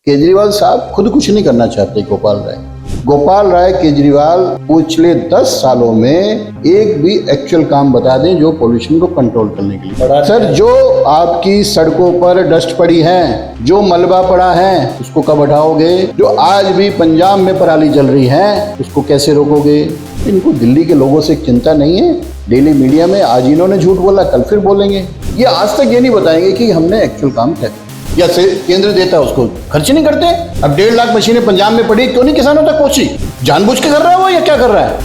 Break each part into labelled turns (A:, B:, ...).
A: केजरीवाल साहब खुद कुछ नहीं करना चाहते। गोपाल राय केजरीवाल पिछले 10 सालों में एक भी एक्चुअल काम बता दें जो पोल्यूशन को कंट्रोल करने के लिए। सर, जो आपकी सड़कों पर डस्ट पड़ी है, जो मलबा पड़ा है, उसको कब हटाओगे? जो आज भी पंजाब में पराली जल रही है, उसको कैसे रोकोगे? इनको दिल्ली के लोगों से चिंता नहीं है। डेली मीडिया में आज इन्होंने झूठ बोला, कल फिर बोलेंगे। ये आज तक ये नहीं बताएंगे कि हमने एक्चुअल काम किया या केंद्र देता है उसको खर्च नहीं करते। अब 1.5 लाख मशीनें पंजाब में पड़ी, क्यों नहीं किसानों तक पहुंची? जानबूझ के कर रहा है वो या क्या कर रहा है?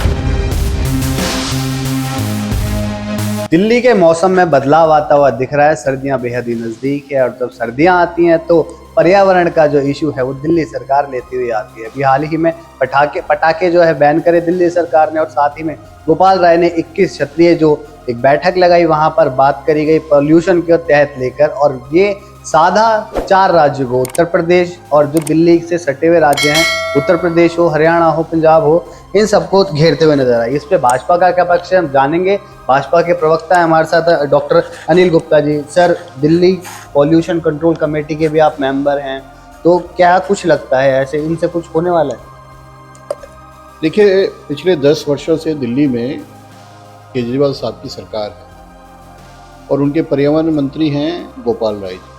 B: दिल्ली के मौसम में बदलाव आता हुआ दिख रहा है। सर्दियां बेहद ही नज़दीक है और जब सर्दियां आती हैं तो पर्यावरण का जो इशू है वो दिल्ली सरकार लेती हुई आती है। अभी हाल ही में पटाखे जो है बैन करे दिल्ली सरकार ने, और साथ ही में गोपाल राय ने 21 क्षेत्रीय जो एक बैठक लगाई, वहां पर बात करी गई पोल्यूशन के तहत लेकर, और ये साधा 4 राज्य को, उत्तर प्रदेश और जो दिल्ली से सटे हुए राज्य हैं, उत्तर प्रदेश हो, हरियाणा हो, पंजाब हो, इन सबको घेरते हुए नजर आए। इस पे भाजपा का क्या पक्ष है हम जानेंगे। भाजपा के प्रवक्ता है हमारे साथ doctor Anil Gupta ji. Sir, Delhi pollution control committee के भी आप मेंबर हैं, तो क्या कुछ लगता है ऐसे इनसे कुछ होने वाला है?
A: देखिए, पिछले 10 वर्षों से दिल्ली में केजरीवाल साहब की सरकार है और उनके पर्यावरण मंत्री हैं गोपाल राय जी।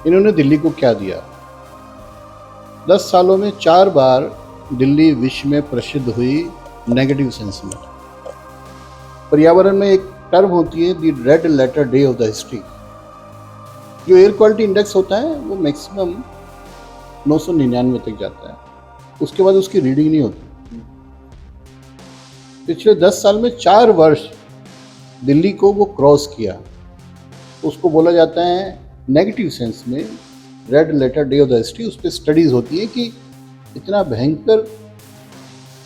A: इन्होंने दिल्ली को क्या दिया? 10 सालों में 4 बार दिल्ली विश्व में प्रसिद्ध हुई नेगेटिव सेंस में। पर्यावरण में एक टर्म होती है the red letter day of the history. जो एयर क्वालिटी इंडेक्स होता है वो मैक्सिमम 999 तक जाता है, उसके बाद उसकी रीडिंग नहीं होती। पिछले 10 साल में 4 वर्ष दिल्ली को वो क्रॉस किया, उसको बोला जाता है नेगेटिव सेंस में red letter day of the history. उस पर स्टडीज होती है कि इतना भयंकर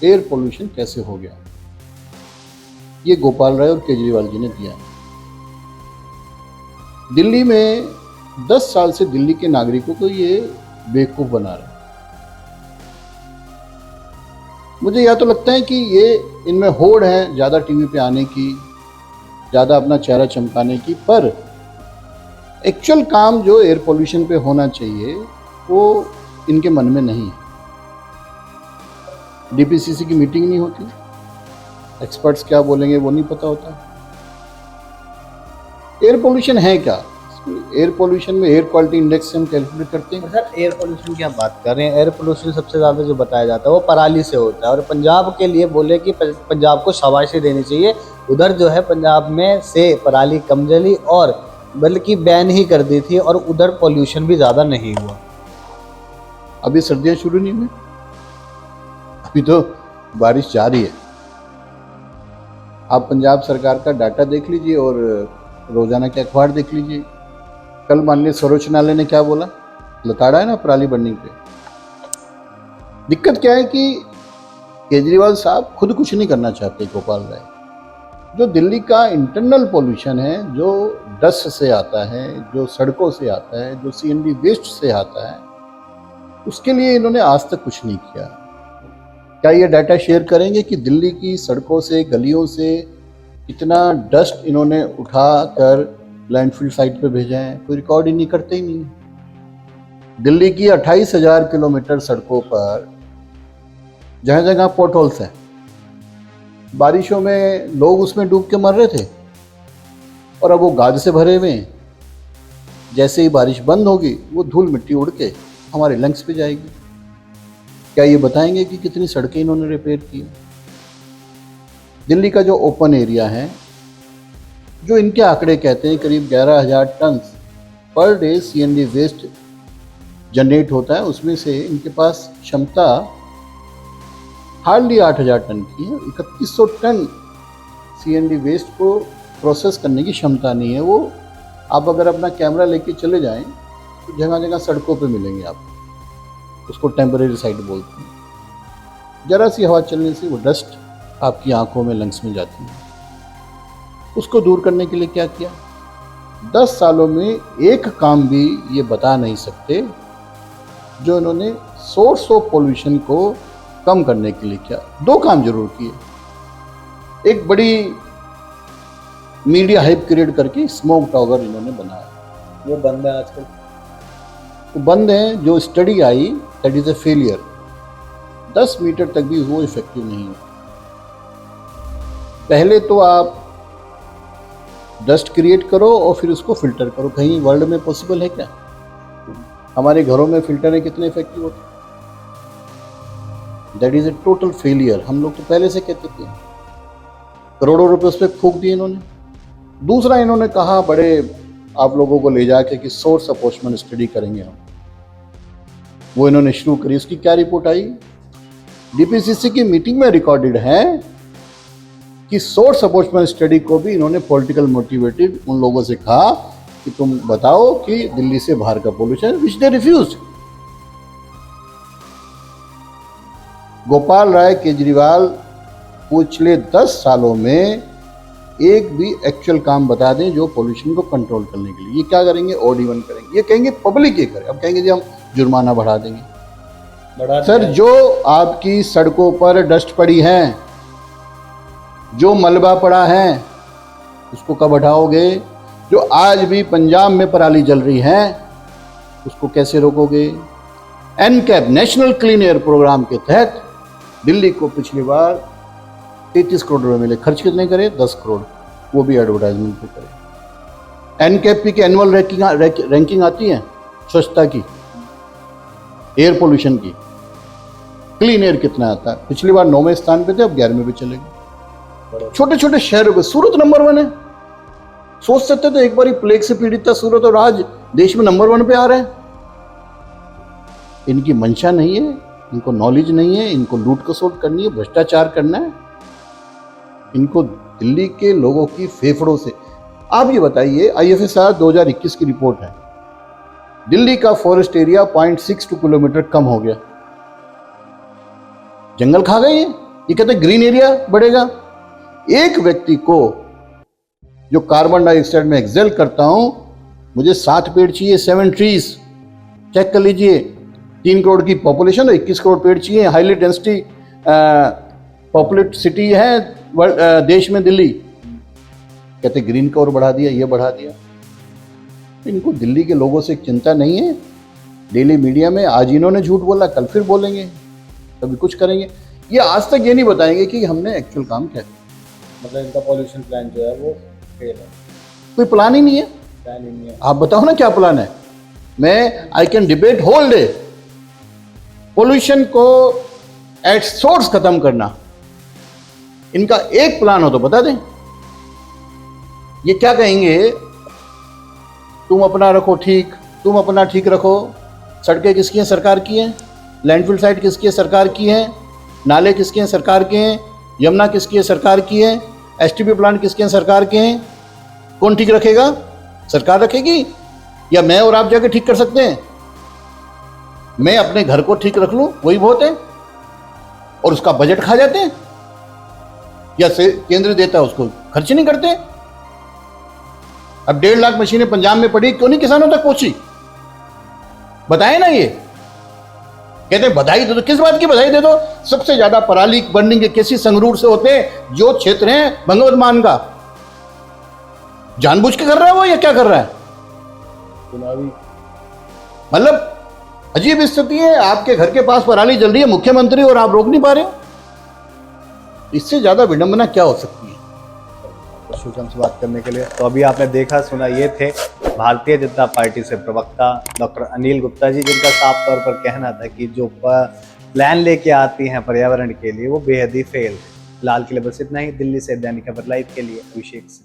A: एयर पोल्यूशन कैसे हो गया। ये गोपाल राय और केजरीवाल जी ने दिया। दिल्ली में 10 साल से दिल्ली के नागरिकों को ये बेवकूफ बना रहा है। मुझे या तो लगता है कि ये इनमें होड़ है ज़्यादा टीवी पे आने की, ज़्यादा अपना चेहरा चमकाने की, पर एक्चुअल काम जो एयर पोल्यूशन पे होना चाहिए वो इनके मन में नहीं है। डीपीसीसी की मीटिंग नहीं होती, एक्सपर्ट्स क्या बोलेंगे वो नहीं पता होता। एयर पोल्यूशन है क्या? एयर पोल्यूशन में एयर क्वालिटी इंडेक्स से हम कैलकुलेट करते हैं।
B: सर, एयर पोल्यूशन की आप बात कर रहे हैं। एयर पोल्यूशन सबसे ज़्यादा जो बताया जाता है वो पराली से होता है, और पंजाब के लिए बोले कि पंजाब को शाबाशी देनी चाहिए। उधर जो है पंजाब में से पराली कम जली और बल्कि बैन ही कर दी थी, और उधर पोल्यूशन भी ज़्यादा नहीं हुआ।
A: अभी सर्दियाँ शुरू नहीं हुई, अभी तो बारिश जारी है। आप पंजाब सरकार का डाटा देख लीजिए और रोजाना के अखबार देख लीजिए। कल माननीय सर्वोच्च न्यायालय ने क्या बोला? लताड़ा है ना पराली बर्निंग पे। दिक्कत क्या है कि केजरीवाल साहब खुद कुछ नहीं करना चाहते। गोपाल राय, जो दिल्ली का इंटरनल पोल्यूशन है, जो डस्ट से आता है, जो सड़कों से आता है, जो सीएनडी वेस्ट से आता है, उसके लिए इन्होंने आज तक कुछ नहीं किया। क्या ये डाटा शेयर करेंगे कि दिल्ली की सड़कों से, गलियों से कितना डस्ट इन्होंने उठा कर लैंडफिल साइट पे भेजा है? कोई रिकॉर्ड ही नहीं करते ही नहीं। दिल्ली की 28,000 किलोमीटर सड़कों पर जगह जगह पोर्ट होल्स हैं। बारिशों में लोग उसमें डूब के मर रहे थे और अब वो गाद से भरे हुए हैं। जैसे ही बारिश बंद होगी वो धूल मिट्टी उड़ के हमारे लंग्स पे जाएगी। क्या ये बताएंगे कि कितनी सड़कें इन्होंने रिपेयर की? दिल्ली का जो ओपन एरिया है, जो इनके आंकड़े कहते हैं करीब 11,000 ton per day C&D waste generate होता है, उसमें से इनके पास क्षमता हार्डली 8,000 टन की है। 3100 टन सीएनडी वेस्ट को प्रोसेस करने की क्षमता नहीं है। वो आप अगर अपना कैमरा लेके चले जाएं तो जगह जगह सड़कों पे मिलेंगे आपको। उसको टेम्परेरी साइट बोलते हैं। जरा सी हवा चलने से वो डस्ट आपकी आंखों में, लंग्स में जाती है। उसको दूर करने के लिए क्या किया? 10 सालों में एक काम भी ये बता नहीं सकते जो इन्होंने सोर्स ऑफ पोल्यूशन को कम करने के लिए किया। 2 काम जरूर किए। एक बड़ी मीडिया हाइप क्रिएट करके स्मोक टॉवर इन्होंने बनाया,
B: वो बंद है आजकल।
A: तो बंद है। जो study I that is a failure. 10 metre तक भी वो इफेक्टिव नहीं है। पहले तो आप डस्ट क्रिएट करो और फिर उसको फिल्टर करो। कहीं वर्ल्ड में पॉसिबल है क्या? हमारे घरों में फिल्टर है, कितने इफेक्टिव होते? That is A total failure. हम लोग तो पहले से कहते थे। करोड़ों रुपए उस पर फूंक दिए इन्होंने। दूसरा इन्होंने कहा बड़े आप लोगों को ले जाके कि सोर्स अप्रोचमेंट स्टडी करेंगे हम। वो इन्होंने शुरू करी। उसकी क्या रिपोर्ट आई? डीपीसीसी की मीटिंग में रिकॉर्डेड है कि सोर्स अप्रोचमेंट स्टडी को भी इन्होंने पॉलिटिकल मोटिवेटेड उन लोगों से कहा कि तुम बताओ कि दिल्ली से बाहर का पोल्यूशन, विच दे रिफ्यूज्ड। गोपाल राय केजरीवाल पिछले 10 सालों में एक भी एक्चुअल काम बता दें जो पोल्यूशन को कंट्रोल करने के लिए। ये क्या करेंगे? ऑड इवन करेंगे। ये कहेंगे पब्लिक ये करे। अब कहेंगे जी हम जुर्माना बढ़ा देंगे। सर, जो आपकी सड़कों पर डस्ट पड़ी है, जो मलबा पड़ा है, उसको कब हटाओगे? जो आज भी पंजाब में पराली जल रही है, उसको कैसे रोकोगे? NCAP national clean air programme के तहत दिल्ली को पिछली बार 33 करोड़ रुपए मिले। खर्च कितने करे? 10 करोड़। वो भी एडवर्टाइजमेंट पे करे। एनकेपी की एनुअल रैंकिंग आती है स्वच्छता की, एयर पोल्यूशन की। क्लीन एयर कितना आता है? पिछली बार 9वें स्थान पे थे, अब 11वें पे चले गए। छोटे छोटे शहरों पे सूरत नंबर 1 है। सोच सकते थे एक बार प्लेग से पीड़ित था सूरत और आज देश में नंबर 1 पे आ रहे हैं। इनकी मंशा नहीं है, इनको नॉलेज नहीं है, इनको लूट खसोट करनी है, भ्रष्टाचार करना है। इनको दिल्ली के लोगों की फेफड़ों से। आप ये बताइए, IFSR 2021 की रिपोर्ट है, दिल्ली का फॉरेस्ट एरिया 0.62 किलोमीटर कम हो गया। जंगल खा गए ये कहते ग्रीन एरिया बढ़ेगा। एक व्यक्ति को जो कार्बन डाइऑक्साइड में एक्सेल करता हूं, मुझे 7 पेड़ चाहिए, 7 ट्रीज। चेक कर लीजिए, 3 करोड़ की पॉपुलेशन, 21 करोड़ पेड़ चाहिए। हाईली डेंसिटी पॉपुलेट सिटी है देश में दिल्ली। कहते ग्रीन का और बढ़ा दिया, ये बढ़ा दिया। इनको दिल्ली के लोगों से चिंता नहीं है। डेली मीडिया में आज इन्होंने झूठ बोला, कल फिर बोलेंगे, कभी कुछ करेंगे। ये आज तक ये नहीं बताएंगे कि हमने एक्चुअल काम क्या किया।
C: मतलब इनका पॉल्यूशन प्लान जो है वो फेल है।
A: कोई प्लान ही नहीं है।
C: प्लान ही नहीं है।
A: आप बताओ ना क्या प्लान है। मैं I can debate whole day. Pollution को एट सोर्स खत्म करना, इनका एक प्लान हो तो बता दें। ये क्या कहेंगे? तुम अपना रखो ठीक, तुम अपना ठीक रखो। सड़कें किसकी हैं? सरकार की हैं। लैंडफिल साइट किसकी है? सरकार की है। नाले किसके हैं? सरकार के हैं। यमुना किसकी है? सरकार की है। STP प्लांट किसके हैं? सरकार के हैं। कौन ठीक रखेगा? सरकार रखेगी या मैं और आप जाके ठीक कर सकते हैं? मैं अपने घर को ठीक रख लूं वही बहुत है, और उसका बजट खा जाते हैं या से केंद्र देता है उसको खर्च नहीं करते। अब 1.5 लाख मशीनें पंजाब में पड़ी, क्यों नहीं किसानों तक पहुंची? बताए ना। ये कहते हैं बधाई दे दो। किस बात की बधाई दे दो? सबसे ज्यादा पराली बर्निंग के केसेस संगरूर से होते हैं, जो क्षेत्र है भगवत मान का। जानबूझ के कर रहा है वो या क्या कर रहा है?
C: चुनावी
A: मतलब अजीब स्थिति है। आपके घर के पास पराली जल रही है, मुख्यमंत्री, और आप रोक नहीं पा रहे हो। इससे ज्यादा विडंबना क्या हो सकती है?
B: शुभम से बात करने के लिए। तो अभी आपने देखा सुना, ये थे भारतीय जनता पार्टी से प्रवक्ता डॉक्टर अनिल गुप्ता जी, जिनका साफ तौर पर कहना था कि जो प्लान लेके आती हैं पर्यावरण के लिए वो बेहद ही फेल है। फिलहाल के लिए बस इतना ही। दिल्ली से दैनिक खबर लाइव के लिए अभिषेक सिंह।